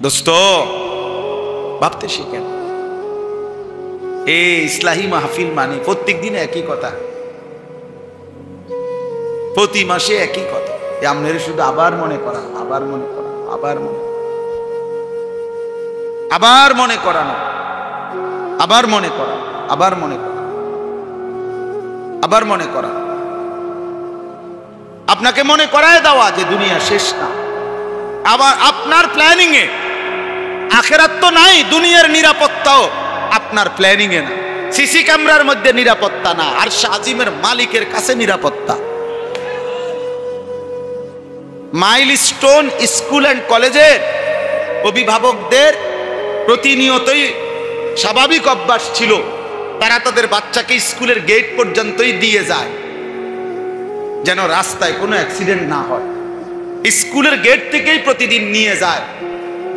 দোস্ত ভাবতে শিখেন। এই ইসলাহি মাহফিল মানে প্রত্যেক দিন একই কথা, প্রতি মাসে একই কথা। আপনার শুধু আবার মনে করা, আবার মনে করা, আবার মনে, আবার মনে করানো, আবার মনে করা, আবার মনে করা, আবার মনে করা। আপনাকে মনে করায় দেওয়া যে দুনিয়া শেষ না। আবার আপনার প্ল্যানিং এ আখেরাত তো নাই, দুনিয়ার নিরাপত্তাও আপনার প্ল্যানিং এ না। সিসি ক্যামেরার মধ্যে নিরাপত্তা না, আর আজিমের মালিকের কাছে নিরাপত্তা। মাইলস্টোন স্কুল অ্যান্ড কলেজের অভিভাবকদের প্রতিনিয়তই স্বাভাবিক অভ্যাস ছিল, তারা তাদের বাচ্চাকে স্কুলের গেট পর্যন্তই দিয়ে যায় যেন রাস্তায় কোনো অ্যাক্সিডেন্ট না হয়। স্কুলের গেট থেকেই প্রতিদিন নিয়ে যায়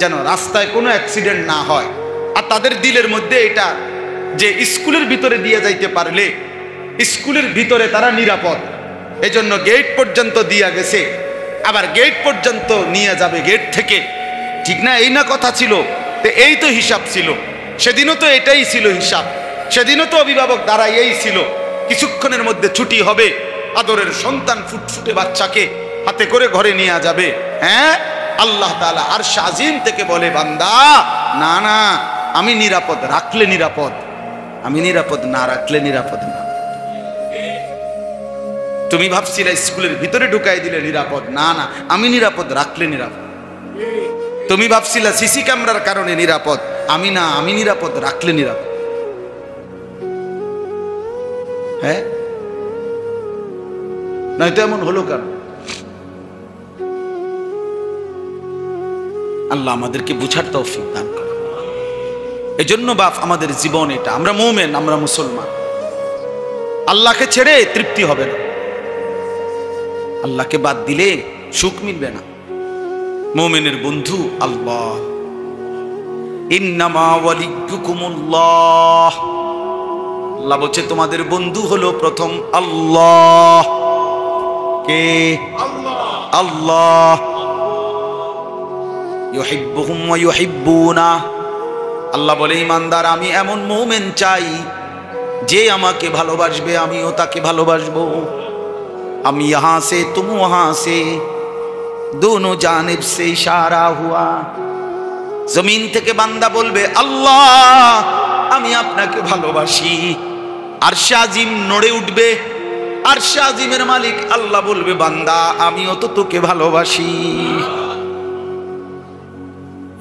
যেন রাস্তায় কোনো অ্যাক্সিডেন্ট না হয়। আর তাদের দিলের মধ্যে এটা যে স্কুলের ভিতরে দিয়ে যাইতে পারলে স্কুলের ভিতরে তারা নিরাপদ, এজন্য গেট পর্যন্ত দিয়া গেছে, আবার গেট পর্যন্ত নিয়ে যাবে গেট থেকে। ঠিক না? এই না কথা ছিল? তো এই তো হিসাব ছিল, সেদিনও তো এটাই ছিল হিসাব, সেদিনও তো অভিভাবক দ্বারা এই ছিল। কিছুক্ষণের মধ্যে ছুটি হবে, আদরের সন্তান ফুটফুটে বাচ্চাকে হাতে করে ঘরে নিয়ে যাবে। হ্যাঁ, আল্লাহ তাআলা আরশ আজিম থেকে বলে, বান্দা না না, আমি নিরাপদ রাখলে নিরাপদ, আমি নিরাপদ না রাখলে নিরাপদ না। তুমি ভাবছিলে স্কুলের ভিতরে ঢুকাই দিলে নিরাপদ, না না, আমি নিরাপদ রাখলে নিরাপদ। তুমি ভাবছিলে সিসি ক্যামেরার কারণে নিরাপদ, আমি না, আমি নিরাপদ রাখলে নিরাপদ। হ্যাঁ, নয়তো এমন হলো কেন? আল্লাহ আমাদেরকে বুঝার তৌফিক দান করে। এজন্য বাপ আমাদের জীবন এটা, আমরা মুমিন, আমরা মুসলমান। আল্লাহকে ছেড়ে তৃপ্তি হবে না, আল্লাহকে বাদ দিলে সুখ মিলবে না। মুমিনের বন্ধু আল্লাহ। ইন্নামা ওয়ালিয়ুকুমুল্লাহ, আল্লাহ বলছে তোমাদের বন্ধু হলো প্রথম আল্লাহ। কে? আল্লাহ। ইউহিব্বুহুম ওয়া ইউহিব্বুনা, আল্লাহ বলে ঈমানদার আমি এমন মুমিন চাই যে আমাকে ভালোবাসবে, আমিও তাকে ভালোবাসবো। আমি यहाँ से तुम वहां से, दोनों जानिब से इशारा हुआ। जमीन থেকে বান্দা বলবে আল্লাহ আমি আপনাকে ভালোবাসি, আরশে আজিম নড়ে উঠবে, আরশে আজিমের মালিক আল্লাহ বলবে বান্দা আমিও তো তোকে ভালোবাসি।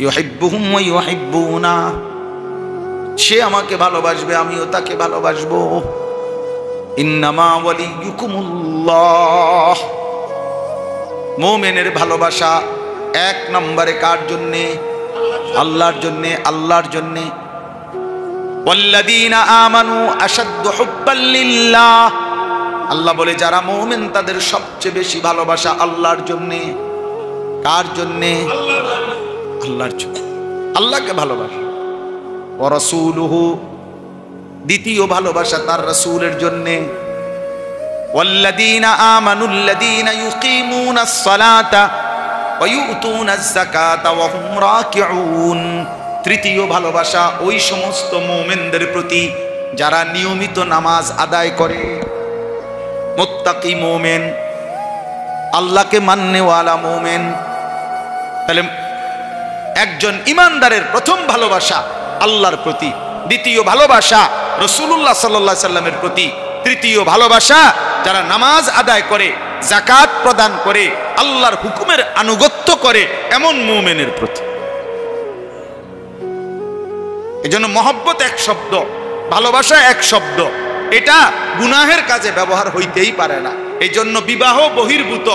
ইউহিব্বুহুম ওয়া ইউহিব্বুনা, সে আমাকে ভালোবাসবে, আমিও তাকে ভালোবাসবো। ইন্নামা ওয়ালিয়ুকুমুল্লাহ, মুমিনের ভালোবাসা এক নম্বরে কার জন্যে? আল্লাহর জন্যে, আল্লাহর জন্যে। ওয়াল্লাযীনা আমানু আশাদ্দু হুব্বাল লিল্লাহ, আল্লাহ বলে যারা মুমিন তাদের সবচেয়ে বেশি ভালোবাসা আল্লাহর জন্যে। কার জন্যে? আল্লাহর জন্য, আল্লাহকে ভালোবাসা। ওয়া রাসূলুহু, দ্বিতীয় ভালোবাসা তার রাসূলের জন্যে। ওয়াল্লাযীনা আমানুল্লাযীনা ইউকিমুনাস সালাতা ওয়া ইউতুনাজ যাকাতা ওয়া হুম রাকিউন, তৃতীয় ভালোবাসা ওই সমস্ত মুমিনদের প্রতি যারা নিয়মিত নামাজ আদায় করে। মুত্তাকি মুমিন, আল্লাহকে মাননেওয়ালা মুমিন। তাহলে একজন ইমানদারের প্রথম ভালোবাসা আল্লাহর প্রতি, দ্বিতীয় ভালোবাসা রাসূলুল্লাহ সাল্লাল্লাহু আলাইহি সাল্লামের প্রতি, তৃতীয় ভালোবাসা যারা নামাজ আদায় করে, যাকাত প্রদান করে, আল্লাহর হুকুমের আনুগত্য করে এমন মুমিনের প্রতি। এজন্য মহব্বত এক শব্দ, ভালোবাসা এক শব্দ, এটা গুনাহের কাজে ব্যবহার হইতেই পারে না। এই জন্য বিবাহ বহির্ভূত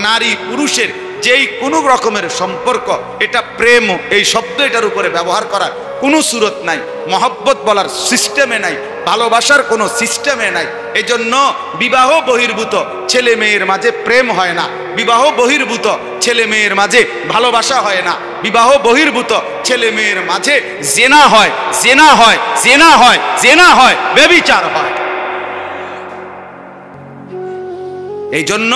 নারী পুরুষের যেই কোনো রকমের সম্পর্ক, এটা প্রেম, এই শব্দ এটার উপরে ব্যবহার করার কোনো সুরত নাই, মহব্বত বলার সিস্টেমে নাই, ভালোবাসার কোনো সিস্টেমে নাই। এজন্য বিবাহ বহির্ভূত ছেলে মেয়ের মাঝে প্রেম হয় না, বিবাহ বহির্ভূত ছেলে মেয়ের মাঝে ভালোবাসা হয় না, বিবাহ বহির্ভূত ছেলে মেয়ের মাঝে জেনা হয়, জেনা হয়, জেনা হয়, জেনা হয়, ব্যভিচার হয়। এই জন্য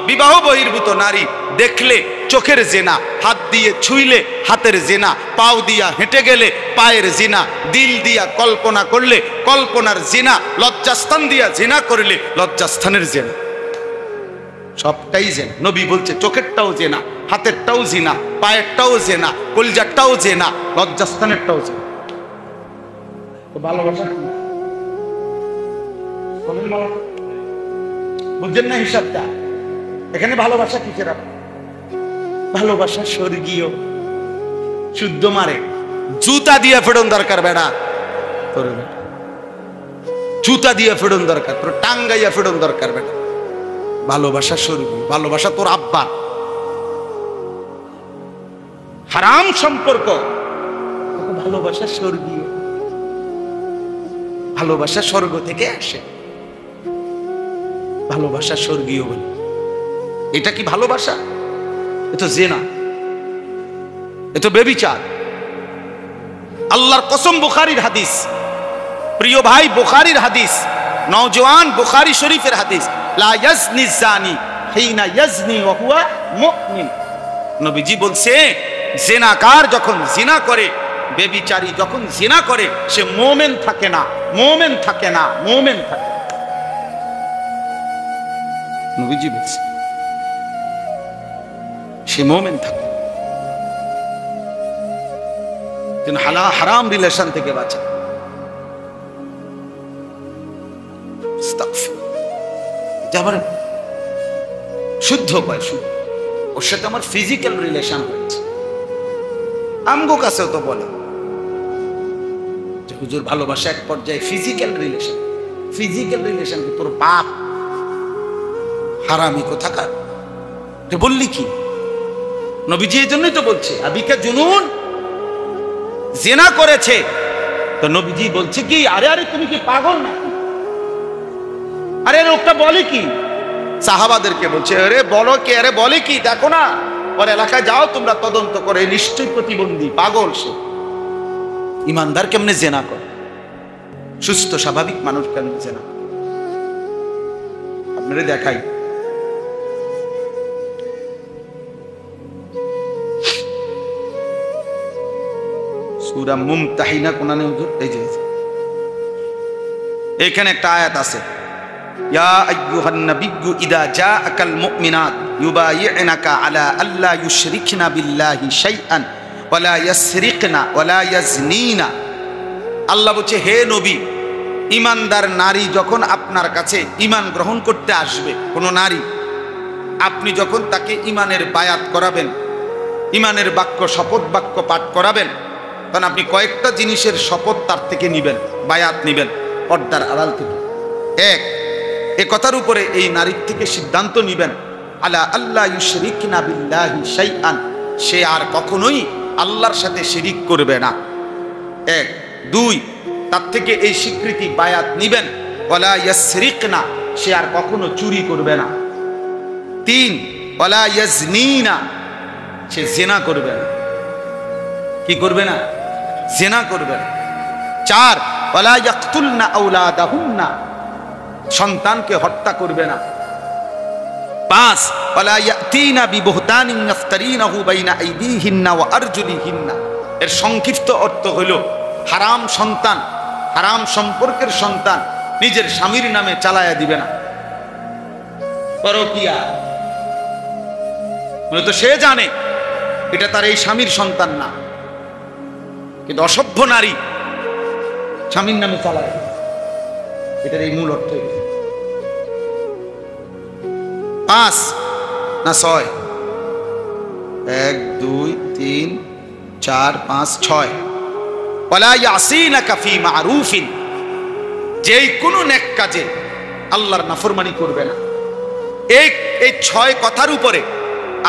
বিবাহ বহির্ভূত নারী দেখলে চোখের জেনা, হাত দিয়ে ছুঁইলে হাতের জেনা, পাও দিয়া হেঁটে গেলে পায়ের জিনা, দিল দিয়া কল্পনা করলে কল্পনার জিনা, লজ্জাস্থান দিয়া জিনা করলে লজ্জাস্থানের জেনা, সবটাই জেনা। নবী বলছে চোখেরটাও জেনা, হাতেরটাও জিনা, পায়েরটাও জেনা, কলজারটাও জেনা, লজ্জাস্থানেরটাও জেনা। তো ভালোবাসা বুঝছেন না হিসাবটা? এখানে ভালোবাসা কিসের? ভালোবাসা স্বর্গীয়, শুদ্ধ মারে, জুতা দিয়ে ফেরন দরকার বেড়া তোর, জুতা দিয়ে ফেরন দরকার তোর, টাঙ্গাইয়া ফেরন দরকার বেড়া। ভালোবাসা স্বর্গীয়, ভালোবাসা তোর আব্বা। হারাম সম্পর্ক, ভালোবাসা স্বর্গীয়, ভালোবাসা স্বর্গ থেকে আসে, ভালোবাসা স্বর্গীয় বলে। এটা কি ভালোবাসা? এ তো জেনা, এ তো ব্যভিচার। আল্লাহর কসম, বুখারীর হাদিস, প্রিয় ভাই বুখারীর হাদিস, নওজওয়ান বুখারী শরীফের হাদিস, লা ইয়াজনি জানি হিনা ইয়াজনি ওয়া হুয়া মুমিন। নবীজি বলছে জিনাকার যখন জিনা করে, ব্যভিচারী যখন জিনা করে, সে মুমিন থাকে না, মুমিন থাকে না, মুমিন থাকে। নবীজি বলছে সে মুমিন থাকে। যেন হারাম রিলেশন থেকে বাঁচে। আবার শুদ্ধ পায়, শুদ্ধ, ওর সাথে আমার ফিজিক্যাল রিলেশন হয়েছে। আমগো কাছেও তো বলে যে হুজুর ভালোবাসা এক পর্যায়ে ফিজিক্যাল রিলেশন। ফিজিক্যাল রিলেশন তোর বাপ হারামি কোথাকার, বললি কি? নবীজি এই জন্যই তো বলছে আবিকা জুনুন, জিনা করেছে। তো নবীজি বলছে কি, আরে আরে তুমি কি পাগল না? আরে লোকটা বলে কি? সাহাবাদেরকে বলছে, আরে বলো কি, আরে বলে কি, দেখো না ওর এলাকায় যাও তোমরা, তদন্ত করে, নিশ্চয়ই প্রতিবন্ধী, পাগল সে। ইমানদার কেমনে জেনা করে? সুস্থ স্বাভাবিক মানুষ কেমনে জেনা? আপনারা দেখাই, সূরা মুমতাহিনা কোনানে হুজুর, এই যে এখানে একটা আয়াত আছে, ইয়া আইয়ুহান নাবিয়্যু ইযা জাআকাল মুমিনাত ইউবাইয়ুনাকা আলা আল্লা ইউশরিকনা বিল্লাহি শাইআন ওয়া লা ইয়াসরিকনা ওয়া লা ইয়াজনিনা। আল্লাহ বলছে, হে নবী, ঈমানদার নারী যখন আপনার কাছে ঈমান গ্রহণ করতে আসবে, কোন নারী, আপনি যখন তাকে ঈমানের বায়াত করাবেন, ঈমানের বাক্য, শপথ বাক্য পাঠ করাবেন, তখন আপনি কয়েকটা জিনিসের শপথ তার থেকে নিবেন, বায়াত নিবেন পর্দার আড়াল থেকে। এক, এ কথার উপরে এই নারীর থেকে সিদ্ধান্ত নিবেন, আলা আল্লাহ ইউশরিকনা বিল্লাহি শাইআন, সে আর কখনোই আল্লাহর সাথে শিরিক করবে না। এক। দুই, তার থেকে এই স্বীকৃতি বায়াত নিবেন, ওয়ালা ইয়াসরিকনা, সে আর কখনো চুরি করবে না। তিন, ওয়ালা ইয়াজনিনা, সে জিনা করবে না। কি করবে না? জিনা করবে না। চার, ওয়ালা ইয়াকতুলনা আওলাদাহুন্না, সন্তানকে হত্যা করবে না। পাঁচ, ওয়ালা ইয়াতিনা বিবুহতানিন ইফতারিনাহু বাইনা আইদিহিন্না ওয়া আরজুলিহিন্না। এর সংক্ষিপ্ত অর্থ হলো হারাম সন্তান, হারাম সম্পর্কের সন্তান নিজের স্বামীর নামে চালায়া দিবে না। পরকিয়া, মূলত সে জানে এটা তার এই স্বামীর সন্তান না, কিন্তু অসভ্য নারী স্বামীর নামে চালায়, এটার এই মূল অর্থ। পাঁচ না ছয়? এক, দুই, তিন, চার, পাঁচ, ছয়। ওয়ালা ইয়াসিনাকা ফি মারুফিন, যেই কোনো নেক কাজে আল্লাহর নাফরমানি করবে না। এই ছয় কথার উপরে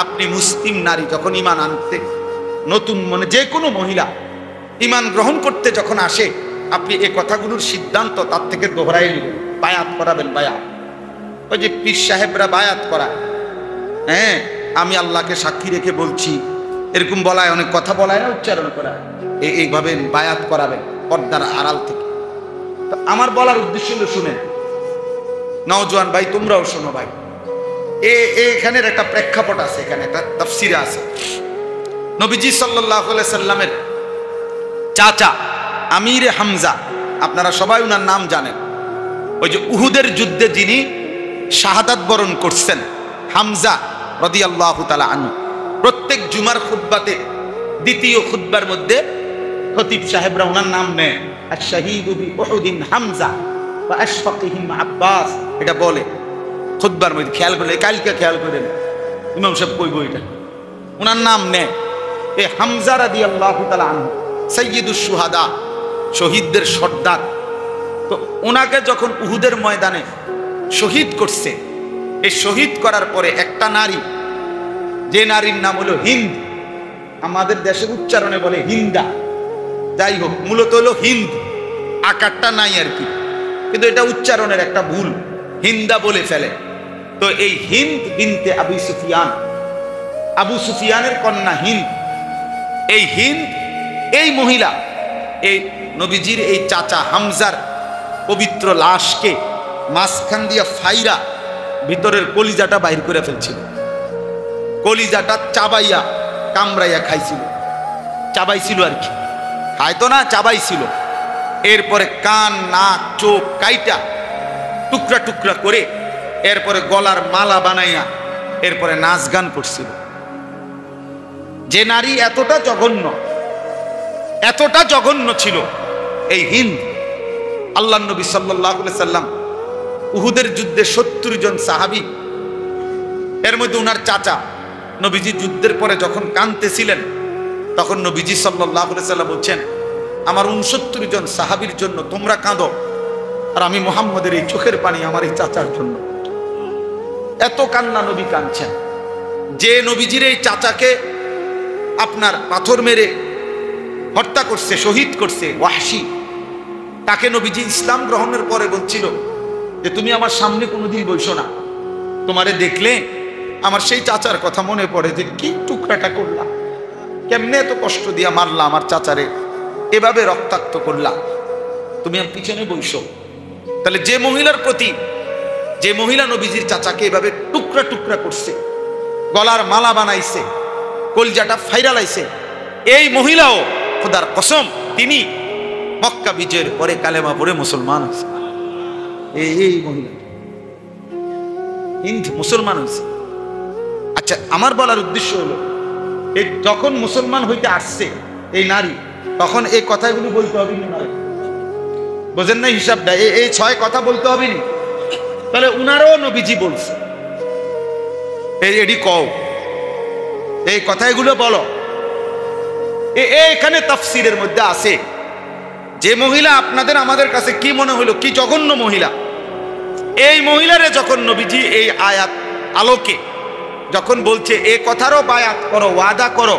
আপনি মুসলিম নারী যখন ঈমান আনতে, নতুন মনে যে কোনো মহিলা ঈমান গ্রহণ করতে যখন আসে, আপনি এই কথাগুলোর সিদ্ধান্ত তার থেকে দোহরাই নেবেন, বায়াত করাবেন। বায়াত, ওই যে পীর সাহেবরা বায়াত করা, হ্যাঁ আমি আল্লাহকে সাক্ষী রেখে বলছি, এরকম বলায়, অনেক কথা বলায় না, উচ্চারণ করা, এইভাবে বায়াত করাবেন পর্দার আড়াল থেকে। তো আমার বলার উদ্দেশ্য হলো, শুনে নওজোয়ান ভাই, তোমরাও শোনো ভাই, এখানের একটা প্রেক্ষাপট আছে, এখানে একটা তাফসিরে আছে। নবীজি সাল্লাল্লাহু আলাইহি সাল্লামের চাচা আমির হামজা, আপনারা সবাই উনার নাম জানেন। ওই যে উহুদের যুদ্ধে যিনি শাহাদাত বরণ করছেন, হামজা রাদিয়াল্লাহু তাআলা আনহু। প্রত্যেক জুমার খুতবাতে, দ্বিতীয় খুতবার মধ্যে খতিব সাহেবরা ওনার নাম নেয়, আশ-শাহীদু বি উহুদিন হামজা ওয়া আশফাকিহিম আব্বাস, এটা বলে খুতবার মধ্যে। খেয়াল করলে, কালকে খেয়াল করেন ইমাম সাহেব কইব, এটা ওনার নাম নেয়। এই হামজা রাদিয়াল্লাহু তাআলা আনহু সাইয়্যিদুশ শুহাদা, শহীদদের সর্দার। তো ওনাকে যখন উহুদের ময়দানে শহীদ করছে, এই শহীদ করার পরে একটা নারী, যে নারীর নাম হলো হিন্দ, আমাদের দেশে উচ্চারণে বলে হিন্দা, যাই হোক মূলত হলো হিন্দ, আকারটা নাই আর কি, কিন্তু এটা উচ্চারণের একটা ভুল, হিন্দা বলে ফেলে। তো এই হিন্দ বিনতে আবু সুফিয়ান, আবু সুফিয়ানের কন্যা হিন্দ, এই হিন্দ, এই মহিলা এই নবীজির এই চাচা হামজার পবিত্র লাশকে মাঝখান দিয়া ফাইরা ভিতরের কলিজাটা বাইর করে ফেলছিল, কলিজাটা চাবাইয়া কামড়াইয়া খাইছিল, চাবাইছিল আর কি, খাইতো না, চাবাইছিল। এরপরে কান, নাক, চোখ কাইটা টুকরা টুকরা করে এরপরে গলার মালা বানাইয়া এরপরে নাচ গান করছিল। যে নারী এতটা জঘন্য ছিল এই হিন্দ, আল্লাহ নবী সাল্লাল্লাহু আলাইহি সাল্লাম উহুদের যুদ্ধে 70 জন সাহাবী, এর মধ্যে উনার চাচা নবীজি যুদ্ধের পরে যখন কাঁদতেছিলেন, তখন নবীজি সাল্লাল্লাহু আলাইহি সাল্লাম বলছেন, আমার 69 জন সাহাবীর জন্য তোমরা কাঁদো, আর আমি মুহাম্মদের এই চোখের পানি আমার এই চাচার জন্য। এত কান্না নবী কাঁদছেন। যে নবীজির এই চাচাকে আপনার পাথর মেরে হত্যা করছে, শহীদ করছে ওয়াহশী, তাকে নবীজি ইসলাম গ্রহণের পরে বলছিল যে তুমি আমার সামনে কোনোদিন বইসো না, তোমারে দেখলে আমার সেই চাচার কথা মনে পড়ে, যে কি টুকরাটা করলা, কেমনে এত কষ্ট দিয়া মারলা আমার চাচারে, এভাবে রক্তাক্ত করলা, তুমি আমার পিছনে বইসো। তাহলে যে মহিলার প্রতি, যে মহিলা নবীজির চাচাকে এভাবে টুকরা টুকরা করছে, গলার মালা বানাইছে, কলজাটা ফাইরালাইছে, এই মহিলাও খোদার কসম তিনি মক্কা বিজয়ের পরে কালেমা পড়ে মুসলমান হয়েছে। এই মহিলা হিন্দ মুসলমান হয়েছে। আচ্ছা, আমার বলার উদ্দেশ্য হলো, এই যখন মুসলমান হইতে আসছে এই নারী, তখন এই কথাগুলো বলতে হবে না, বোঝেন না হিসাবটা? এই 6 কথা বলতে হবে না। তাহলে উনারও নবীজি বলছে এডি কও, এই কথাগুলো বলো। এখানে তাফসিরের মধ্যে আছে যে মহিলা আপনাদের আমাদের কাছে কি মনে হলো, কি জঘন্য মহিলা, এই মহিলারে যখন নবীজি এই আয়াত আলোকে যখন বলছে এ কথারও বায়াত করো, ওয়াদা করো,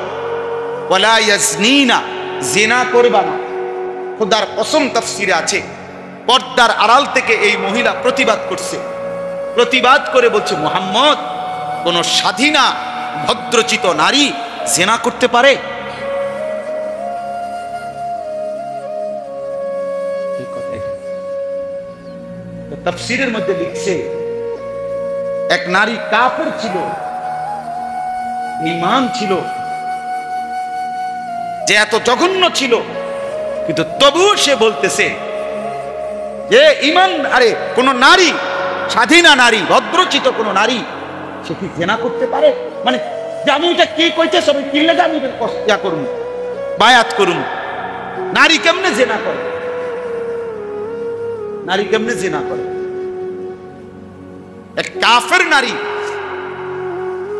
ওয়ালা ইয়াজনিনা, জিনা করবা না, খোদার কসম তাফসিরে আছে পর্দার আড়াল থেকে এই মহিলা প্রতিবাদ করছে, প্রতিবাদ করে বলছে মুহাম্মদ, কোন স্বাধীনা ভদ্রচিত নারী জিনা করতে পারে? তাফসীরের মধ্যে লিখছে এক নারী কাফের ছিল, ঈমান ছিল, যে এত জঘন্য ছিল, কিন্তু তবুও সে বলতেছে যে ঈমান, আরে কোন নারী, স্বাধীনা নারী, ভদ্রচিত কোন নারী সে কি জিনা করতে পারে? মানে যে আমি এটা কি কইতে সবাই কিনলে যে আমি কষ্টা করুন, বায়াত করুন। নারী কেমনে জিনা করে? নারী কেমনে জিনা করে? এক কাফের নারী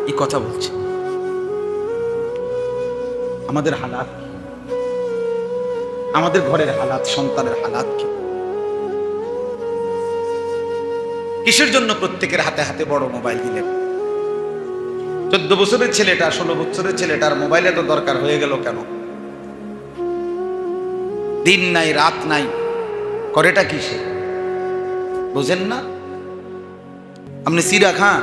এই কথা বলছে। আমাদের হালাত, আমাদের ঘরের হালাত, সন্তানের হালাত কি? কিসের জন্য প্রত্যেকের হাতে হাতে বড় মোবাইল দিলেন? 14 বছরের ছেলেটা, 16 বছরের ছেলেটার মোবাইলে তো দরকার হয়ে গেল কেন? দিন নাই রাত নাই, করেটা কিসে বুঝেন না? আপনি সিরা খান,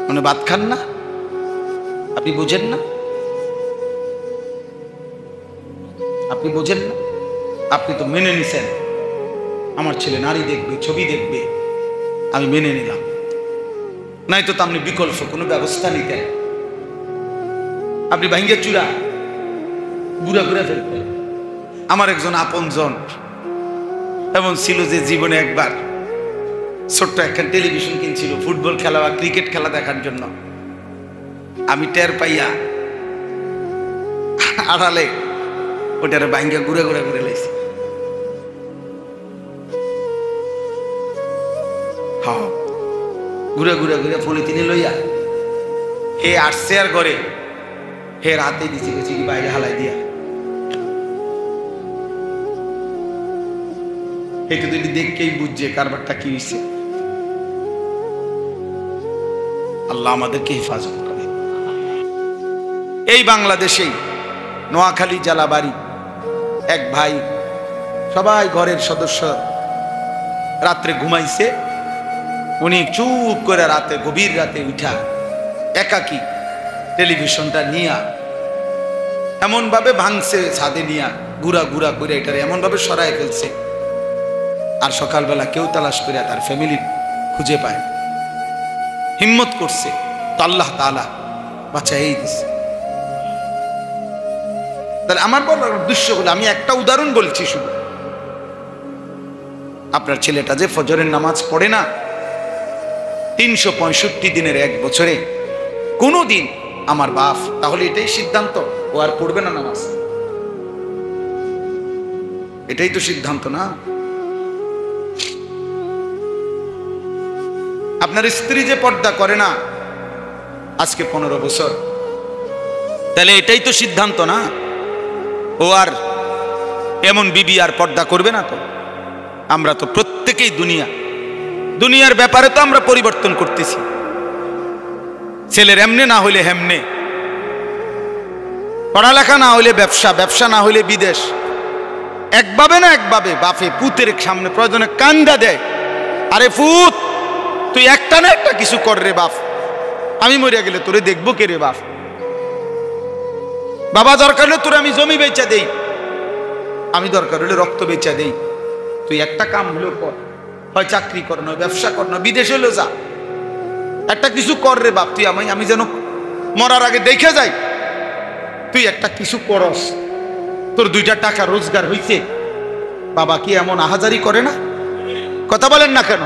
আপনি ভাত খান না, আপনি বুঝেন না? আপনি বুঝেন না? আপনি তো মেনে নিছেন আমার ছেলে নারী দেখবে, ছবি দেখবে, আমি মেনে নিলাম। নাই তো আপনি বিকল্প কোনো ব্যবস্থা নিতেন, আপনি ভাঙ্গে চূড়া গুড়া গুড়া ফেলতেন। আমার একজন আপনজন এমন ছিল যে জীবনে একবার ছোট্ট একখান টেলিভিশন কিনছিল ফুটবল খেলা বা ক্রিকেট খেলা দেখার জন্য। আমি টের পাইয়া আড়ালে ওটার ভাঙ্গা গুড়া গুড়া করে লাইছি। ঘুরে ঘুরে ঘুরে পলিথিনে লইয়া হে আসছে আর ঘরে হে রাতে দিছি গেছি বাইরে হালাই দিয়া একটু যদি দেখকেই বুঝছে কারবারটা কি হয়েছে। আল্লাহ আমাদেরকে হেফাজত করে। এই বাংলাদেশেই নোয়াখালী জালাবাড়ি এক ভাই, সবাই ঘরের সদস্য রাত্রে ঘুমাইছে, উনি চুপ করে রাতে গভীর রাতে উঠা একাকি টেলিভিশনটা নিয়া এমন ভাবে ভাঙছে ছাদে নিয়া গুড়া গুড়া করে এটারে এমন ভাবে সরাই ফেলছে, আর সকালবেলা কেউ তালাশ করে তার ফ্যামিলি খুঁজে পায়। হিম্মত করছে তো আল্লাহ তাআলা বাঁচাই দিছে। তাহলে আমার বলার উদ্দেশ্য হলো, আমি একটা উদাহরণ বলছি শুধু, আপনার ছেলেটা যে ফজরের নামাজ পড়ে না, 365 দিনের এক বছরে কোনো দিন আমার বাপ, তাহলে এটাই সিদ্ধান্ত ও আর পড়বে না নামাজ, এটাই তো সিদ্ধান্ত না? আপনার স্ত্রী যে পর্দা করে না আজকে 15 বছর, তাহলে এটাই তো সিদ্ধান্ত না ও আর এমন বিবি আর পর্দা করবে না? তো আমরা তো প্রত্যেকেই দুনিয়ার ব্যাপারে তো আমরা পরিবর্তন করতেছি। ছেলের এমনে না হইলে হেমনে, পড়ালেখা না হইলে ব্যবসা, ব্যবসা না হইলে বিদেশ, একভাবে না একভাবে বাপে পুতের সামনে প্রয়োজনে কান্দা দেয়, আরে পুত তুই একটা না একটা কিছু কর রে বাপ, আমি মরিয়া গেলে তোরে দেখবো কে রে বাপ, বাবা দরকার হলে তোরে আমি জমি বেচা দেই, আমি দরকার হলে রক্ত বেচা দেই, তুই একটা কাম হলেও কর, হয় চাকরি কর না, ব্যবসা কর না, বিদেশ হলেও যা, একটা কিছু কর রে বাপ, তুই আমি যেন মরার আগে দেখে যাই তুই একটা কিছু করস, তোর 2টা টাকা রোজগার হইছে। বাবা কি এমন আহাজারি করে না? কথা বলেন না কেন?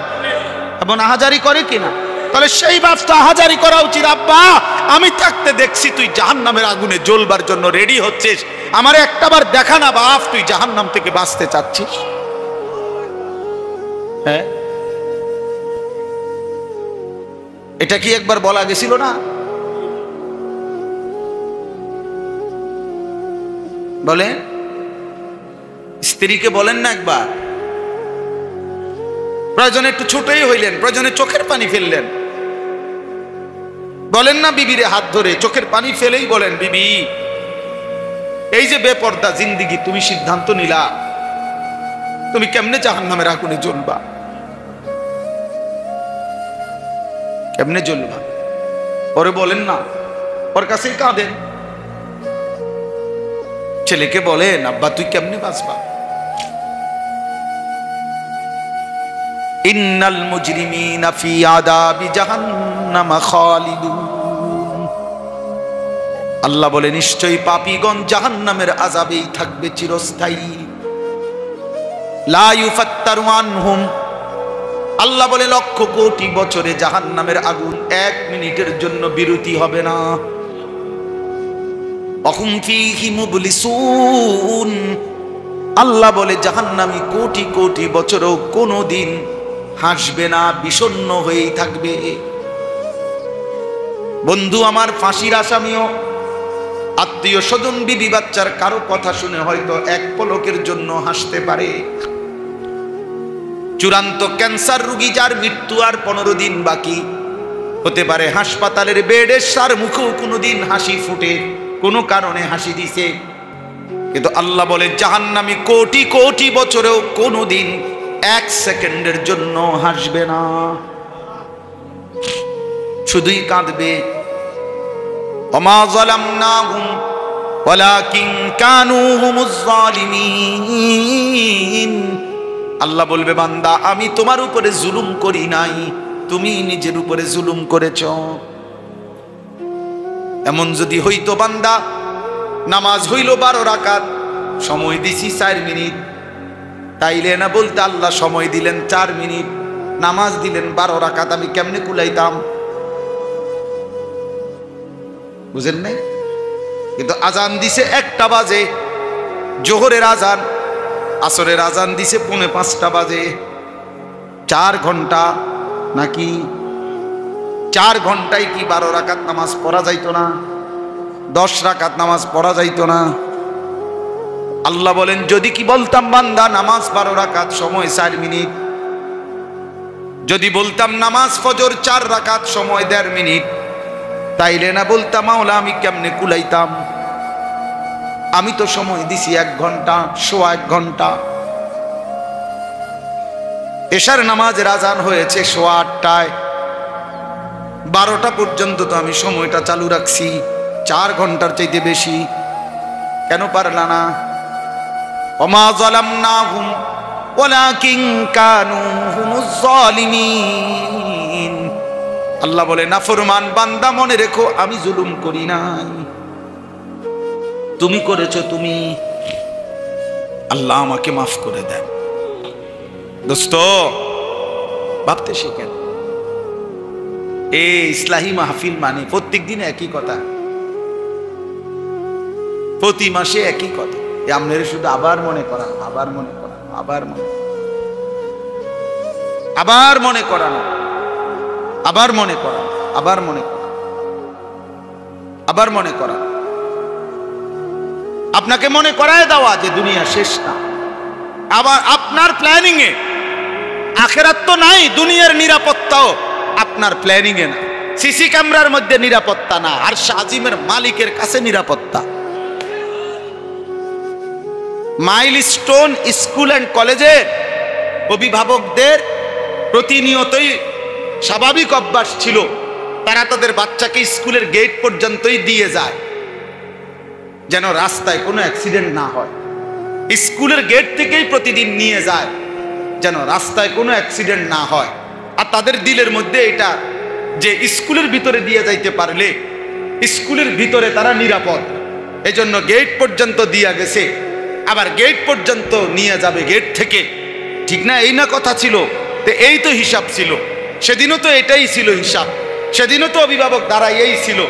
এমন আহাজারি করে কিনা? তাহলে সেই বাপ তো আহাজারি করা উচিত, আব্বা আমি থাকতে দেখছি তুই জাহান্নামের আগুনে জ্বলবার জন্য রেডি হচ্ছিস, আমারে একটাবার দেখা না বাপ তুই জাহান্নাম থেকে বাঁচতে চাচ্ছিস। হ্যাঁ, এটা কি একবার বলা গেছিল না? বলে স্ত্রীকে বলেন না একবার, প্রয়োজনে একটু ছোটই হইলেন, প্রয়োজনে চোখের পানি ফেললেন, বলেন না বিবিরে হাত ধরে চোখের পানি ফেলেই বলেন, বিবি এই যে বেপর্দা জিন্দিগি তুমি সিদ্ধান্ত নিলা, তুমি কেমনে জাহান্নামের আগুনে জ্বলবা, কেমনে জ্বলবা? ওরে বলেন না, ওর কাছেই কাঁদেন, ছেলেকে বলেন আব্বা তুই কেমনে বাঁচবা। ইন্নাল মুজরিমিনা ফি আযাবি জাহান্নাম খালিদুন, আল্লাহ বলে নিশ্চয়ই পাপীগণ জাহান্নামের আযাবেই থাকবে চিরস্থায়ী। লা ইউফাত্তারু আনহুম, আল্লাহ বলে লক্ষ কোটি বছরে জাহান্নামের আগুন 1 মিনিটের জন্য বিরতি হবে না। অহুম ফীহি মুবলিসুন, আল্লাহ বলে জাহান্নামী কোটি কোটি বছরও কোনোদিন হাসবে না, বিষণ্ণ হয়েই থাকবে। বন্ধু আমার ফাঁসির আসামিও আত্মীয় স্বজন বিবি বাচ্চার কারো কথা শুনে হয়তো এক পলকের জন্য হাসতে পারে। চূড়ান্ত ক্যান্সার রোগী যার মৃত্যু আর 15 দিন বাকি, হতে পারে হাসপাতালের বেডের সার মুখেও কোনোদিন হাসি ফুটে, কোনো কারণে হাসি দিছে, কিন্তু আল্লাহ বলে জাহান্নামী কোটি কোটি বছরেও কোনোদিন 1 সেকেন্ডের জন্য হাসবে না, শুধুই কাঁদবে। ওমা যালামনাহুম ওয়ালাকিন কানু হুমুজ জালিমিন, আল্লাহ বলবে বান্দা আমি তোমার উপরে জুলুম করি নাই, তুমি নিজের উপরে জুলুম করেছ। এমন যদি হইতো বান্দা, নামাজ হইল 12 রাকাত, সময় দিছি 4 মিনিট, তাইলে না বলতে আল্লাহ সময় দিলেন 4 মিনিট, নামাজ দিলেন 12 রাকাত, আমি কেমনে কুলাইতাম? বুঝেন নাই? কিন্তু আজান দিছে 1টা বাজে, জোহরের আজান, আসরের আজান দিছে 4:45 বাজে, 4 ঘন্টা নাকি 4 ঘন্টায় কি 12 রাকাত নামাজ পড়া যাইতো না? 10 রাকাত নামাজ পড়া যাইতো না? আল্লাহ বলেন, যদি কি বলতাম বান্দা নামাজ 12 রাকাত, সময় 4 মিনিট, যদি বলতাম নামাজ ফজর 4 রাকাত, সময় 1.5 মিনিট, তাইলে না বলতাম মাওলা আমি কেমনে কুলাইতাম? আমি তো সময় দিছি 1 ঘন্টা, সোয়া 1 ঘন্টা। এশার নামাজের আজান হয়েছে সোয়া 8টায়, 12টা পর্যন্ত তো আমি সময়টা চালু রাখছি, 4 ঘন্টার চাইতে বেশি। কেন পারলা না? ওমা যালামনাহুম ওয়ালাকিন কানু হুমুজ জালিমিন। আল্লাহ বলে, নাফরমান বান্দা মনে রেখো আমি জুলুম করি নাই, তুমি করেছো। তুমি, আল্লাহ আমাকে মাফ করে দেন। দোস্ত, ভাবতে শিখেন। এই ইসলাহি মাহফিল মানে প্রত্যেক দিন একই কথা, প্রতি মাসে একই কথা। আপনার শুধু আবার মনে করানো, আবার মনে করানো, আবার মনে, আবার মনে করানো, আবার মনে করানো, আবার মনে করানো, আবার মনে করানো। আপনাকে মনে করায় দেওয়া যে দুনিয়া শেষ না। আবার আপনার প্ল্যানিং এ আখিরাত তো নাই, দুনিয়ার নিরাপত্তাও আপনার প্ল্যানিং এ না। সিসি ক্যামেরার মধ্যে নিরাপত্তা না, আর শাজিমের মালিকের কাছে নিরাপত্তা। মাইলস্টোন স্কুল অ্যান্ড কলেজের অভিভাবকদের প্রতিনিয়তই স্বাভাবিক অভ্যাস ছিল, তারা তাদের বাচ্চাকে স্কুলের গেট পর্যন্তই দিয়ে যায় যেন রাস্তায় কোনো অ্যাক্সিডেন্ট না হয়। স্কুলের গেট থেকেই প্রতিদিন নিয়ে যায় যেন রাস্তায় কোনো অ্যাক্সিডেন্ট না হয়। আর তাদের দিলের মধ্যে এটা যে স্কুলের ভিতরে দিয়ে যাইতে পারলে স্কুলের ভিতরে তারা নিরাপদ, এজন্য গেট পর্যন্ত দিয়া গেছে। আবার গেট পর্যন্ত নিয়ে যাবে গেট থেকে, ঠিক না? এই না কথা ছিল, তো এই তো হিসাব ছিল। সেদিনও তো এটাই ছিল হিসাব, সেদিনও তো অভিভাবক দ্বারা এই ছিল।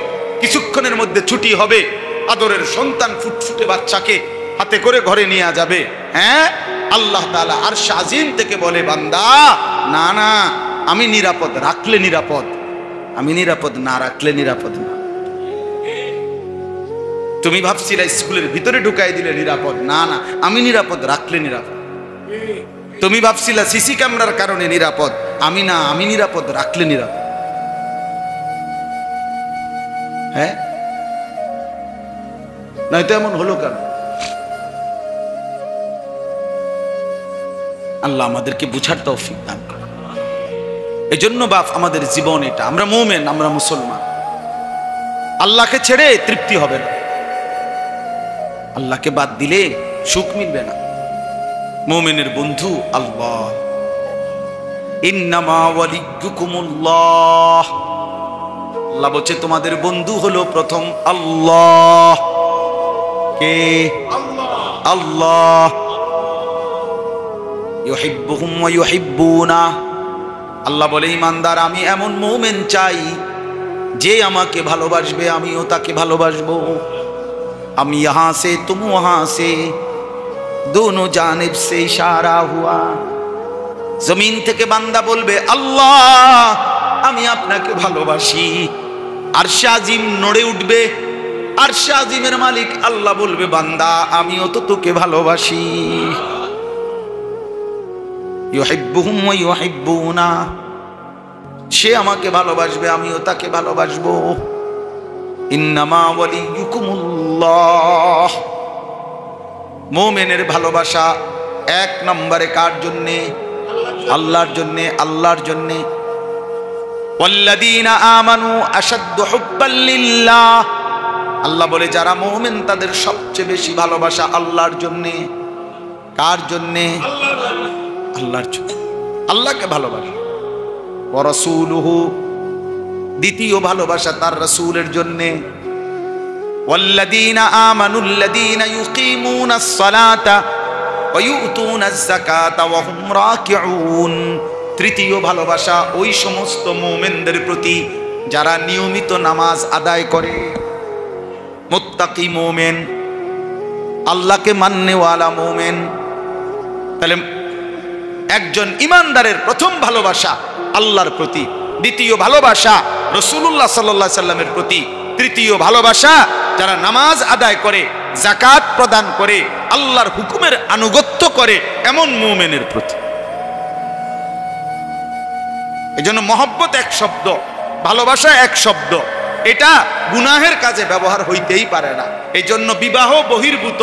কিছুক্ষণের মধ্যে ছুটি হবে, আদরের সন্তান ফুটফুটে বাচ্চাকে হাতে করে ঘরে নিয়ে যাবে। হ্যাঁ, আল্লাহ তাআলা আরশ আজিম থেকে বলে, বান্দা না না, আমি নিরাপদ রাখলে নিরাপদ, আমি নিরাপদ না রাখলে নিরাপদ না। তুমি ভাবছিলে স্কুলের ভিতরে ঢুকাই দিলে নিরাপদ, না না, আমি নিরাপদ রাখলে নিরাপদ। তুমি ভাবছিলে সিসি ক্যামেরার কারণে নিরাপদ, আমি না, আমি নিরাপদ রাখলে নিরাপদ। হ্যাঁ, নয়তো এমন হলো কেন? আল্লাহ আমাদেরকে বুঝার তৌফিক দান করে। এজন্য বাপ আমাদের জীবন এটা, আমরা মুমিন, আমরা মুসলমান। আল্লাহকে ছেড়ে তৃপ্তি হবে না, আল্লাহকে বাদ দিলে সুখ মিলবে না। মুমিনের বন্ধু আল্লাহ। ইন্নামা ওয়ালিয়ুকুমুল্লাহ, আল্লাহ বলছে তোমাদের বন্ধু হলো প্রথম আল্লাহ। কে? আল্লাহ। ইউহিব্বুহুম ওয়া ইউহিব্বুনা, আল্লাহ বলে ঈমানদার আমি এমন মুমিন চাই যে আমাকে ভালোবাসবে, আমিও তাকে ভালোবাসবো। हम यहाँ से तुम वहाँ से, दोनों जानिब से इशारा हुआ। जमीन থেকে বান্দা বলবে আল্লাহ আমি আপনাকে ভালোবাসি, আরশ আজিম নড়ে উঠবে, আরশ আজিমের মালিক আল্লাহ বলবে বান্দা আমিও তো তোকে ভালোবাসি। ইউহিব্বুহুম ওয়া ইউহিব্বুনা, সে আমাকে ভালোবাসবে, আমিও তাকে ভালোবাসবো। ইন্নামা ওয়ালিয়ুকুমুল্লাহ, মুমিনের ভালোবাসা 1 নম্বরে কার জন্যে? আল্লাহর জন্যে, আল্লাহর জন্যে। ওয়াল্লাযীনা আমানু আশাদ্দু হুব্বাল লিল্লাহ, আল্লাহ বলে যারা মুমিন তাদের সবচেয়ে বেশি ভালোবাসা আল্লাহর জন্যে। কার জন্যে? আল্লাহর জন্যে। আল্লাহকে ভালোবাসা। ওয়া রাসূলুহু, দ্বিতীয় ভালোবাসা তার রাসূলের জন্য। ওয়াল্লাযীনা আমানুল্লাযীনা ইউকিমুনাস সালাতা ওয়া ইউতুনাজ যাকাতা ওয়া হুম রাকিউন, তৃতীয় ভালোবাসা ওই সমস্ত মুমিনদের প্রতি যারা নিয়মিত নামাজ আদায় করে, মুত্তাকি মুমিন, আল্লাহকে মাননেওয়ালা মুমিন। তাহলে একজন ইমানদারের প্রথম ভালোবাসা আল্লাহর প্রতি, দ্বিতীয় ভালোবাসা রাসূলুল্লাহ সাল্লাল্লাহু আলাইহি সাল্লামের প্রতি, তৃতীয় ভালোবাসা যারা নামাজ আদায় করে, যাকাত প্রদান করে, আল্লাহর হুকুমের আনুগত্য করে এমন মুমিনের প্রতি। এজন্য মহব্বত এক শব্দ, ভালোবাসা এক শব্দ, এটা গুনাহের কাজে ব্যবহার হইতেই পারে না। এই জন্য বিবাহ বহির্ভূত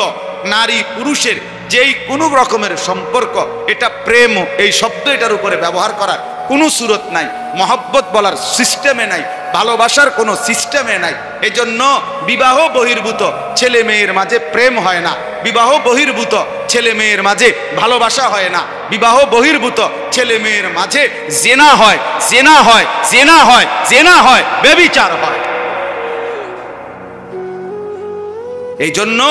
নারী পুরুষের যেই কোনো রকমের সম্পর্ক, এটা প্রেম, এই শব্দ এটার উপরে ব্যবহার করার কোনো সুরত নাই, মহব্বত বলার সিস্টেমে নাই, ভালোবাসার কোনো সিস্টেমে নাই। এই জন্য বিবাহ বহির্ভূত ছেলে মেয়ের মাঝে প্রেম হয় না, বিবাহ বহির্ভূত ছেলে মেয়ের মাঝে ভালোবাসা হয় না, বিবাহ বহির্ভূত ছেলে মেয়ের মাঝে জেনা হয়, জেনা হয়, জেনা হয়, জেনা হয়, ব্যভিচার হয়। এই জন্য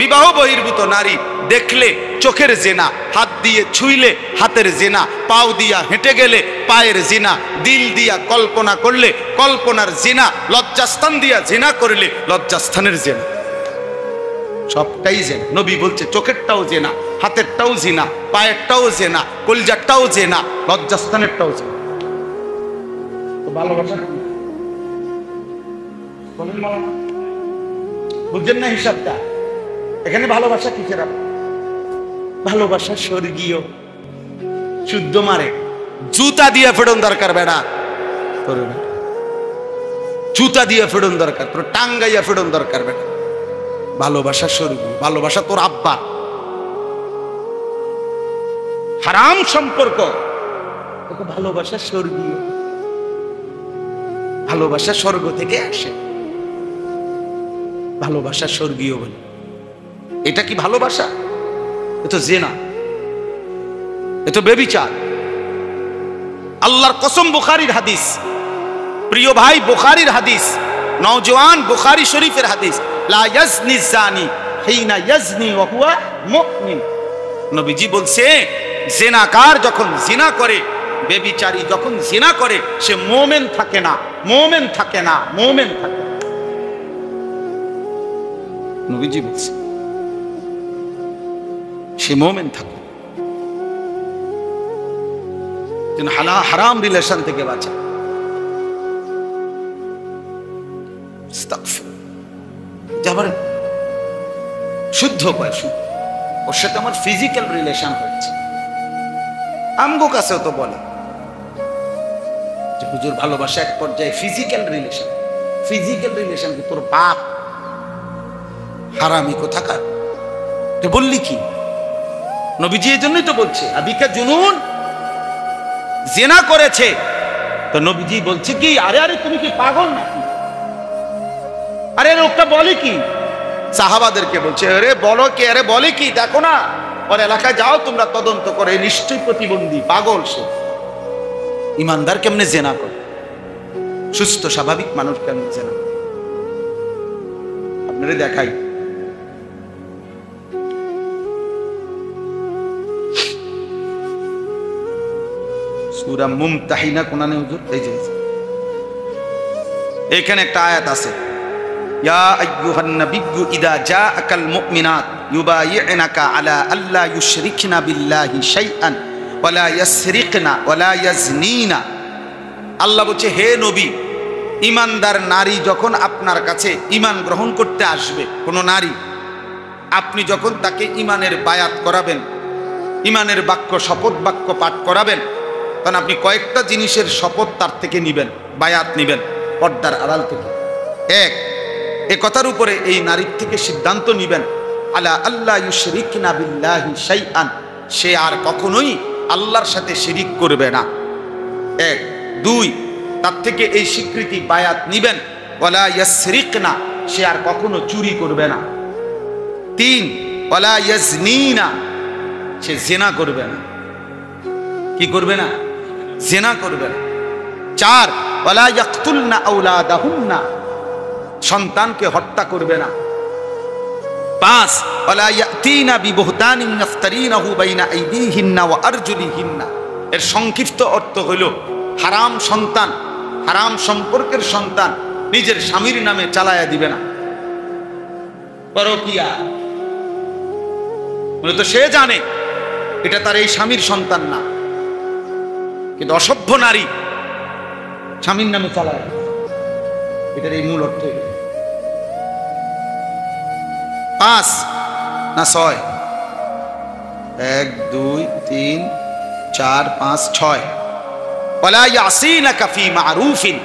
বিবাহ বহির্ভূত নারী দেখলে চোখের জেনা, হাত দিয়ে ছুঁইলে হাতের জেনা, পাও দিয়া হেঁটে গেলে পায়ের জেনা, দিল দিয়া কল্পনা করলে কল্পনার জেনা, লজ্জাস্থান দিয়া জেনা করলে লজ্জাস্থানের জেনা, সবটাই জেনা। নবী বলছে চোখেরটাও জেনা, হাতেরটাও জেনা, পায়েরটাও জেনা, কলজারটাও জেনা, লজ্জাস্থানেরটাও জেনা। তো ভালোবাসা বুঝছেন না হিসাবটা? এখানে ভালোবাসা কিসের? ভালোবাসা স্বর্গীয়, শুদ্ধ মারে, জুতা দিয়ে ফেরন দরকার বেড়া, তোর জুতা দিয়ে ফেরন দরকার, তোর টাঙ্গাইয়া ফেরন দরকার বেড়া। ভালোবাসা স্বর্গীয়, ভালোবাসা তোর আব্বা। হারাম সম্পর্ক, ভালোবাসা স্বর্গীয়, ভালোবাসা স্বর্গ থেকে আসে, ভালোবাসা স্বর্গীয় বলে। এটা কি ভালোবাসা? এ তো জেনা, এ তো ব্যভিচার। আল্লাহর কসম, বুখারীর হাদিস, প্রিয় ভাই বুখারীর হাদিস, নওজওয়ান বুখারী শরীফের হাদিস, লা ইয়াজনি জানি হিনা ইয়াজনি ওয়া হুয়া মুমিন। নবীজি বলছে জিনাকার যখন জিনা করে, ব্যভিচারী যখন জিনা করে, সে মুমিন থাকে না, মুমিন থাকে না, মুমিন থাকে না। নবীজি বলছে সে মুমিন থাকে। হারাম রিলেশন থেকে বাঁচা। শুদ্ধ কয়, শুদ্ধ, ওর সাথে আমার ফিজিক্যাল রিলেশন হয়েছে। আমগো কাছেও তো বলে যে হুজুর ভালোবাসা এক পর্যায়ে ফিজিক্যাল রিলেশন। ফিজিক্যাল রিলেশন কি? তোর বাপ হারামি কোথাকার, বললি কি? নবীজি এই জন্যই তো বলছে আবিকা জুনুন, জেনা করেছে। তো নবীজি বলছে কি, আরে আরে তুমি কি পাগল নাকি? আরে লোকটা বলে কি? সাহাবাদেরকে বলছে, আরে বলো কি, আরে বলে কি, দেখো না ওর এলাকায় যাও তোমরা, তদন্ত করে, নিশ্চয়ই প্রতিবন্ধী, পাগল সে। ইমানদার কেমনে জেনা করে? সুস্থ স্বাভাবিক মানুষ কেমনে জেনা করে? আপনারা দেখাই। সূরা মুমতাহিনা কোনানে হুজুর, এই যে এখানে একটা আয়াত আছে, ইয়া আইয়ুহান নাবিয়্যু ইযা জাআকাল মুমিনাত ইউবাইয়ুনাকা আলা আল্লা ইউশরিকনা বিল্লাহি শাইআন ওয়া লা ইয়াসরিকনা ওয়া লা ইয়াজনিনা। আল্লাহ বলছে, হে নবী, ইমানদার নারী যখন আপনার কাছে ঈমান গ্রহণ করতে আসবে, কোন নারী, আপনি যখন তাকে ঈমানের বায়াত করাবেন, ঈমানের বাক্য, শপথ বাক্য পাঠ করাবেন, তখন আপনি কয়েকটা জিনিসের শপথ তার থেকে নিবেন, বায়াত নিবেন পর্দার আড়াল থেকে। এক, এ কথার উপরে এই নারীর থেকে সিদ্ধান্ত নিবেন, আলা আল্লাহ ইউশরিকনা বিল্লাহি শাইআন, সে আর কখনোই আল্লাহর সাথে শিরিক করবে না। এক। দুই, তার থেকে এই স্বীকৃতি বায়াত নিবেন, ওয়ালা ইয়াসরিকনা, সে আর কখনো চুরি করবে না। তিন, ওয়ালা ইয়াজনিনা, সে জিনা করবে না। কি করবে না? জিনা করবে না। 4 ওয়ালা ইয়াকতুলনা আওলাদাহুন্না, সন্তানকে হত্যা করবে না। 5 ওয়ালা ইয়াতিনা বিবুহতানিন ইফতারিনাহু বাইনা আইদিহিন্না ওয়া আরজুলিহিন্না। এর সংক্ষিপ্ত অর্থ হইল হারাম সন্তান, হারাম সম্পর্কের সন্তান নিজের স্বামীর নামে চালায়া দিবে না। পরকিয়া মূলত সে জানে এটা তার এই স্বামীর সন্তান না, কিন্তু অসভ্য নারী স্বামীর নামে চালায়, এটার এই মূল অর্থ। 5 না 6, 1 2 3 4 5 6 ওয়ালা ইয়াসিনাকা ফি মারুফিন,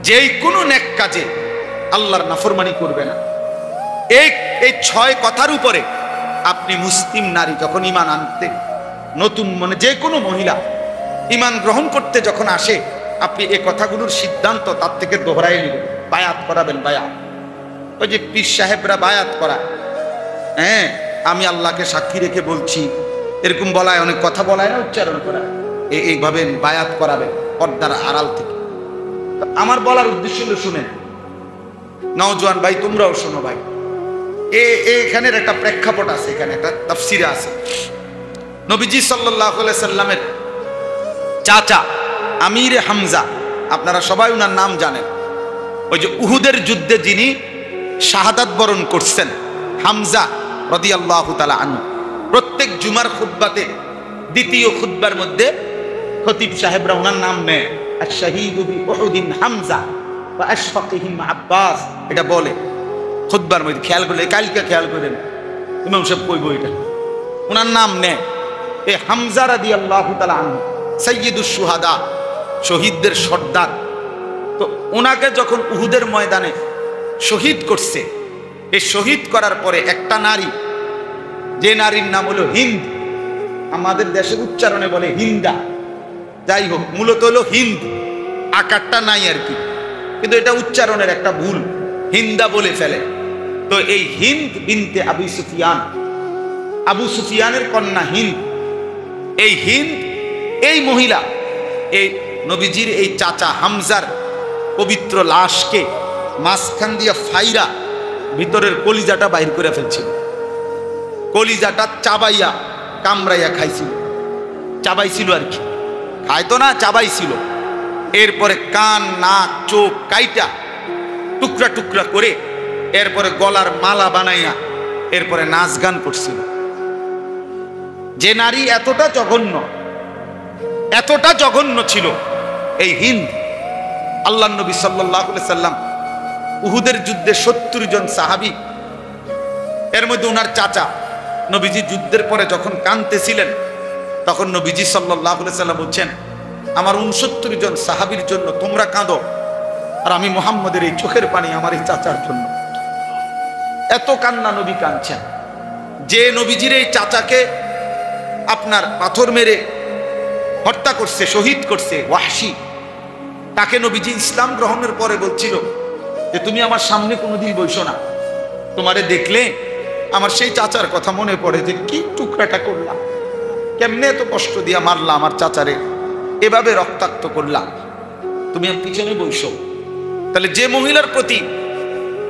যেই কোনো নেক কাজে আল্লাহর নাফরমানি করবে না। এই 6 কথার উপরে আপনি মুসলিম নারী যখন ঈমান আনতে নতুন, মানে যে কোনো মহিলা ঈমান গ্রহণ করতে যখন আসে, আপনি এই কথাগুলোর সিদ্ধান্ত তার থেকে দোহরাই নেবেন, বায়াত করাবেন। বায়াত, ওই যে পীর সাহেবরা বায়াত করা, হ্যাঁ আমি আল্লাহকে সাক্ষী রেখে বলছি, এরকম বলায়, অনেক কথা বলায় না, উচ্চারণ করা, এইভাবে বায়াত করাবেন পর্দার আড়াল থেকে। আমার বলার উদ্দেশ্য হলো, শুনেন নওজোয়ান ভাই, তোমরাও শোনো ভাই, এখানের একটা প্রেক্ষাপট আছে, এখানে একটা তাফসিরে আছে। নবীজি সাল্লাল্লাহু আলাইহি সাল্লামের চাচা আমির হামজা, আপনারা সবাই উনার নাম জানেন, ওই যে উহুদের যুদ্ধে যিনি শাহাদাত বরণ করছেন, হামজা রাদিয়াল্লাহু তাআলা আনহু। প্রত্যেক জুমার খুতবাতে, দ্বিতীয় খুতবার মধ্যে খতিব সাহেবরা ওনার নাম নেয়, আশ-শাহীদু বি উহুদিন হামজা ওয়া আশফাকিহিম আব্বাস, এটা বলে খুতবার মধ্যে। খেয়াল করলে, কালকে খেয়াল করেন, ইমাম সাহেব কইব এটা, ওনার নাম নেয়। এই হামজা রাদিয়াল্লাহু তাআলা আনহু সাইয়্যিদুশ শুহাদা, শহীদদের সর্দার। তো ওনাকে যখন উহুদের ময়দানে শহীদ করছে, এই শহীদ করার পরে একটা নারী, যে নারীর নাম হলো হিন্দ, আমাদের দেশের উচ্চারণে বলে হিন্দা, যাই হোক মূলত হলো হিন্দ, আকারটা নাই আর কি, কিন্তু এটা উচ্চারণের একটা ভুল, হিন্দা বলে ফেলে। তো এই হিন্দ বিনতে আবু সুফিয়ান, আবু সুফিয়ানের কন্যা হিন্দ, এই হিন্দ, এই মহিলা এই নবীজির এই চাচা হামজার পবিত্র লাশকে মাঝখান দিয়া ফাইরা ভিতরের কলিজাটা বাইর করে ফেলছিল, কলিজাটা চাবাইয়া কামড়াইয়া খাইছিল, চাবাইছিল আর কি, খাইতো না, চাবাইছিল। এরপরে কান, নাক, চোখ কাইটা টুকরা টুকরা করে এরপরে গলার মালা বানাইয়া এরপরে নাচ গান করছিল। যে নারী এতটা জঘন্য, এতটা জঘন্য ছিল এই হিন্দ, আল্লাহ নবী সাল্লাল্লাহু আলাইহি সাল্লাম উহুদের যুদ্ধে 70 জন সাহাবী, এর মধ্যে ওনার চাচা নবীজি যুদ্ধের পরে যখন কাঁদতেছিলেন, তখন নবীজি সাল্লাল্লাহু আলাইহি সাল্লাম বলছেন, আমার 69 জন সাহাবীর জন্য তোমরা কাঁদো, আর আমি মুহাম্মদের এই চোখের পানি আমার এই চাচার জন্য। এত কান্না নবী কাঁদছেন। যে নবীজির এই চাচাকে আপনার পাথর মেরে হত্যা করছে, শহীদ করছে ওয়াহশী, তাকে নবীজি ইসলাম গ্রহণের পরে বলছিল যে তুমি আমার সামনে কোনোদিন বসো না, তোমারে দেখলে আমার সেই চাচার কথা মনে পড়ে, যে কি টুকরাটা করলাম, কেমনে এত কষ্ট দিয়া মারলা আমার চাচারে, এভাবে রক্তাক্ত করলাম, তুমি আমার পিছনে বসো। তাহলে যে মহিলার প্রতি,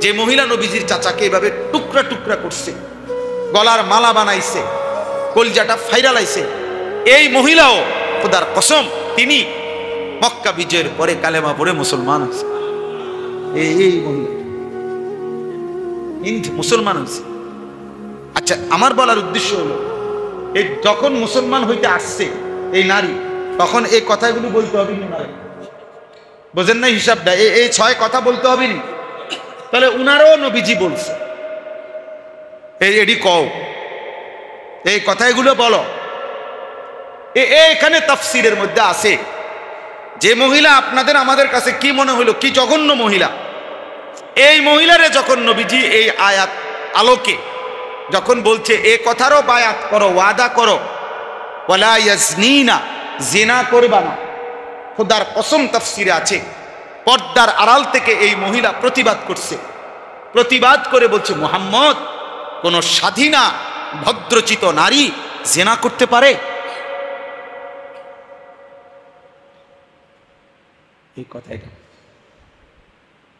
যে মহিলা নবীজির চাচাকে এভাবে টুকরা টুকরা করছে, গলার মালা বানাইছে, কলজাটা ফাইরালাইছে, এই মহিলাও খোদার কসম তিনি মক্কা বিজয়ের পরে কালেমা পড়ে মুসলমান হয়েছে। এই মহিলা মুসলমান হয়েছে। আচ্ছা, আমার বলার উদ্দেশ্য হলো, এই যখন মুসলমান হইতে আসছে এই নারী, তখন এই কথাগুলো বলতে হবে না, বোঝেন না হিসাবটা, এই 6 কথা বলতে হবে না। তাহলে উনারও নবীজি বলছে, এডি কও, এই কথাগুলো বলো। এখানে তাফসিরের মধ্যে আছে, যে মহিলা আপনাদের আমাদের কাছে কি মনে হইল, কি জঘন্য মহিলা, এই মহিলারে যখন নবীজি এই আয়াত আলোকে যখন বলছে এ কথারও বায়াত করো, ওয়াদা করো, ওয়ালা ইয়াজনিনা, জিনা করবা না, খোদার কসম তাফসিরে আছে পর্দার আড়াল থেকে এই মহিলা প্রতিবাদ করছে, প্রতিবাদ করে বলছে মুহাম্মদ, কোন স্বাধীনা ভদ্রচিত নারী জিনা করতে পারে? এই কথাই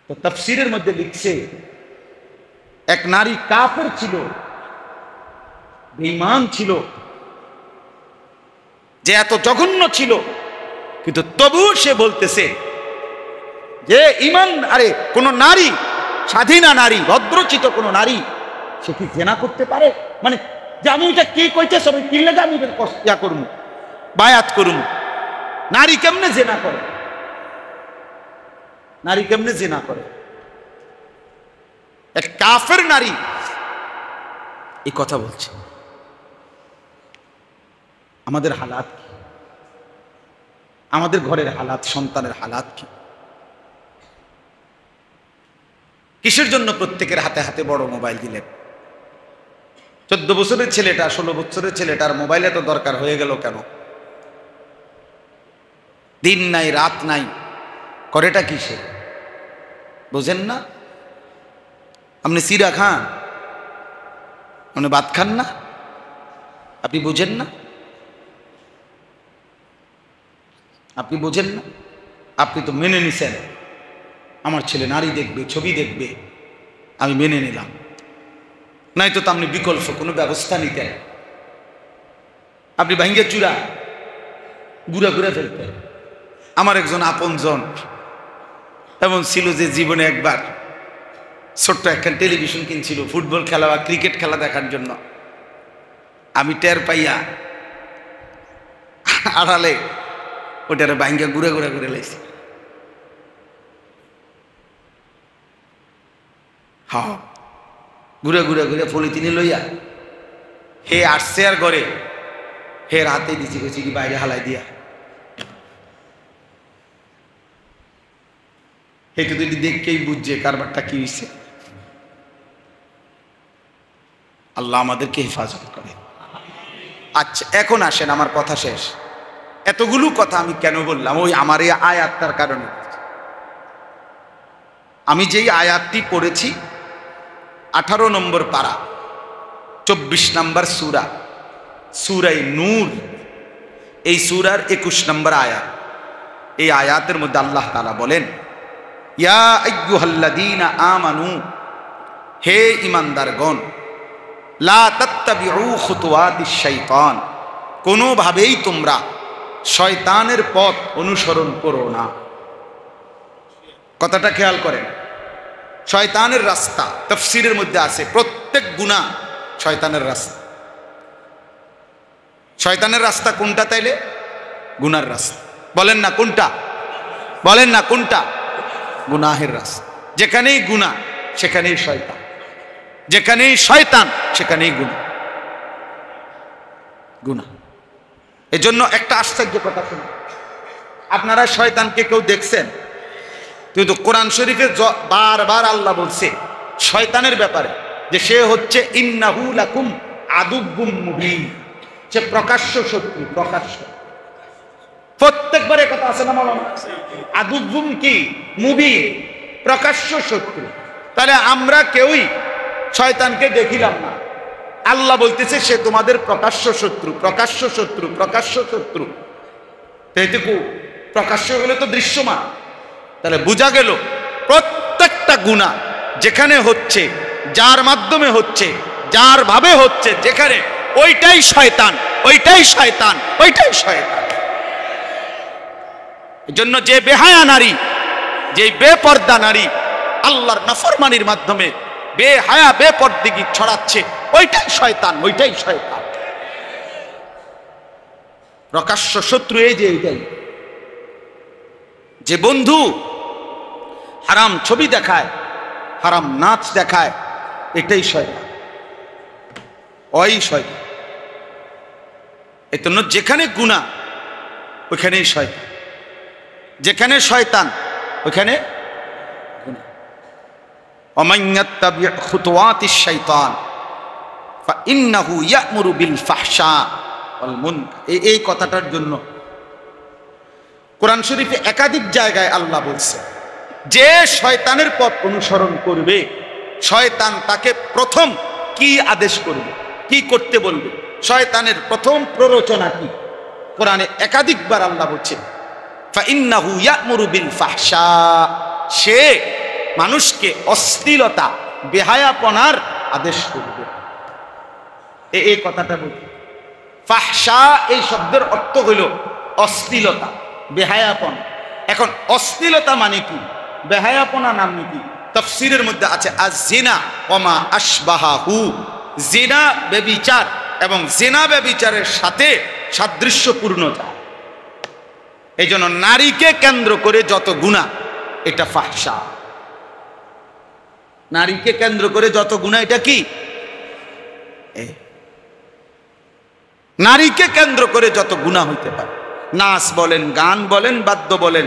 তো তাফসীরের মধ্যে লিখছে, এক নারী কাফের ছিল, বেঈমান ছিল, যে এত জঘন্য ছিল, কিন্তু তবু সে বলতেছে যে ঈমান, আরে কোন নারী, স্বাধীনা নারী, ভদ্রচিত কোন নারী, সে কি জেনা করতে পারে? মানে যে আমি এটা কি কইতে সবাই কিনলে আমি ইয়া করবো, বায়াত করুন। নারী কেমনে জেনা করে? নারী কেমনে জেনা করে? এক কাফের নারী এই কথা বলছে। আমাদের হালাত কি? আমাদের ঘরের হালাত, সন্তানের হালাত কি? কিসের জন্য প্রত্যেকের হাতে হাতে বড় মোবাইল দিলেন? 14 বছরের ছেলেটা, 16 বছরের ছেলেটার মোবাইল এত দরকার হয়ে গেল কেন? দিন নাই রাত নাই, করেটা কিসে বুঝেন না? আপনি সিরা খান, আপনি ভাত খান না, আপনি বুঝেন না? আপনি বুঝেন না? আপনি তো মেনে নিছেন আমার ছেলে নারী দেখবে, ছবি দেখবে, আমি মেনে নিলাম। নাই তো আপনি বিকল্প কোনো ব্যবস্থা নিতেন। আপনি ভাঙ্গে চূড়া গুড়া গুড়া ফেলতেন। আমার একজন আপনজন এমন ছিল যে জীবনে একবার ছোট্ট একটা টেলিভিশন কিনছিল ফুটবল খেলা বা ক্রিকেট খেলা দেখার জন্য। আমি টের পাইয়া আড়ালে ওটারে ভাঙ্গে গুড়া গুড়া করে লাইছি। হ্যাঁ, ঘুরে ঘুরে ঘুরে পলিথিনে লইয়া হে আসছে আর ঘরে, হে রাতে দিছি গেছি কি বাইরে হালাই দিয়া। হে তো দেখকেই বুঝছে কারবারটা কি হয়েছে। আল্লাহ আমাদেরকে হেফাজত করে। আচ্ছা, এখন আসেন, আমার কথা শেষ। এতগুলো কথা আমি কেন বললাম? ওই আমার এই আয়াতটার কারণে। আমি যেই আয়াতটি পড়েছি 18 নম্বর পারা, 24 নম্বর সূরা, সূরায়ে নূর, এই সূরার 21 নম্বর আয়াত। এই আয়াতের মধ্যে আল্লাহ তাআলা বলেন, ইয়া আইয়ুহাল্লাযীনা আমানু, হে ঈমানদারগণ, লা তাত্তাবিউ খুতুওয়াতিশ শাইতান, কোনোভাবেই তোমরা শয়তানের পথ অনুসরণ করো না। কথাটা খেয়াল করেন। শয়তানের রাস্তা তাফসীরের মধ্যে আছে প্রত্যেক গুনাহ শয়তানের রাস্তা। শয়তানের রাস্তা কোনটা তাইলে? গুনার রাস্তা। বলেন না কোনটা? বলেন না কোনটা? গুনাহের রাস্তা। যেখানেই গুনাহ সেখানেই শয়তান, যেখানেই শয়তান সেখানেই গুনাহ। গুনাহ। এজন্য একটা আশ্চর্য কথা শুনুন, আপনারা শয়তানকে কেউ দেখছেন? কিন্তু কোরআন শরীফে বারবার আল্লাহ বলছে শয়তানের ব্যাপারে যে সে হচ্ছে ইন্নাহু লাকুম আদুব্বুম মুবিন, সে প্রকাশ্য শত্রু। প্রকাশ্য, প্রত্যেকবারে কথা আছে না মাওলানা? আদুব্বুম কি? মুবিন, প্রকাশ্য শত্রু। তাহলে আমরা কেউই শয়তানকে দেখিলাম না, আল্লাহ বলতেছে সে তোমাদের প্রকাশ্য শত্রু। প্রকাশ্য শত্রু, প্রকাশ্য শত্রু। এইটুকু প্রকাশ্য হলে তো দৃশ্যমান। তাহলে বোঝা গেল প্রত্যেকটা গুনাহ যেখানে হচ্ছে, যার মাধ্যমে হচ্ছে, যার ভাবে হচ্ছে, যেখানে, ওইটাই শয়তান, ওইটাই শয়তান, ওইটাই শয়তান। এজন্য যে বেহায়া নারী, যে বেপর্দা নারী আল্লাহর নাফরমানির মাধ্যমে বেহায়া বেপর্দাগি ছড়াচ্ছে, ওইটাই শয়তান, ওইটাই শয়তান। প্রকাশ্য শত্রু এই যে এইটাই। যে বন্ধু হারাম ছবি দেখায়, হারাম নাচ দেখায়, এটাই শয়তান, ওই শয়তান। এজন্য যেখানে গুনাহ ওইখানেই শয়তান, যেখানে শয়তান ওইখানে গুনাহ। ওমান ইয়াত্তাবি' খুতুওয়াতিশ শাইতান ফাইন্নাহু ইয়া'মুরু বিল ফাহশা ওয়াল মুনকার। এই কথাটার জন্য কোরআন শরীফে একাধিক জায়গায় আল্লাহ বলছে যে শয়তানের পথ অনুসরণ করবে, শয়তান তাকে প্রথম কি আদেশ করবে, কি করতে বলবে, শয়তানের প্রথম প্ররোচনা কি? কোরআনে একাধিকবার আল্লাহ বলছে ফাইন্নাহু ইয়া'মুরু বিল ফাহশা, সে মানুষকে অশ্লীলতা বেহায়াপনার আদেশ করবে। এই কথাটা বলি, ফাহশা এই শব্দের অর্থ হইল অশ্লীলতা, বেহায়াপন। এখন অশ্লীলতা মানে কি, বেহায়াপনা নাম কি? তাফসীরের মধ্যে আছে আয-যিনা ওয়া মা আশবাহাহু, জিনা ব্যভিচার এবং জিনা ব্যভিচারের সাথে সাদৃশ্যপূর্ণতা। এই জন্য নারীকে কেন্দ্র করে যত গুনাহ এটা ফাহশা, নারীকে কেন্দ্র করে যত গুনাহ এটা কি? নারীকে কেন্দ্র করে যত গুনাহ হইতে পারে, নাচ বলেন, গান বলেন, বাদ্য বলেন,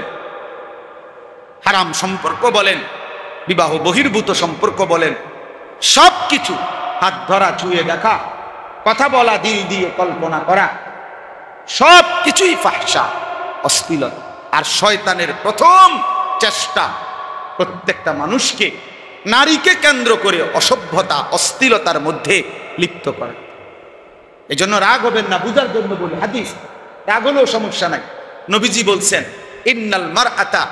হারাম সম্পর্ক বলেন, বিবাহ বহির্ভূত সম্পর্ক বলেন, সব কিছু, হাত ধরা, ছুঁয়ে দেখা, কথা বলা, দিল দিয়ে কল্পনা করা, সব কিছুই ফাহশা, অশ্লীলতা। আর শয়তানের প্রথম চেষ্টা প্রত্যেকটা মানুষকে নারীকে কেন্দ্র করে অসভ্যতা, অশ্লীলতার মধ্যে লিপ্ত করে। এই জন্য রাগ হবেন না, বুঝার জন্য বলি, হাদিস, রাগ হলেও সমস্যা নাই। নবীজি বলছেন ইন্নাল মারআতা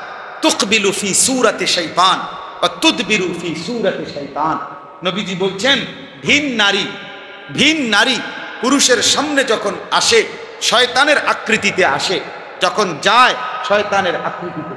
তুকবিলু ফি সূরাতি শাইতান ওয়া তুদবিরু ফি সূরাতি শাইতান। নবীজি বলছেন ভিন নারী পুরুষের সামনে যখন আসে শয়তানের আকৃতিতে আসে, যখন যায় শয়তানের আকৃতিতে।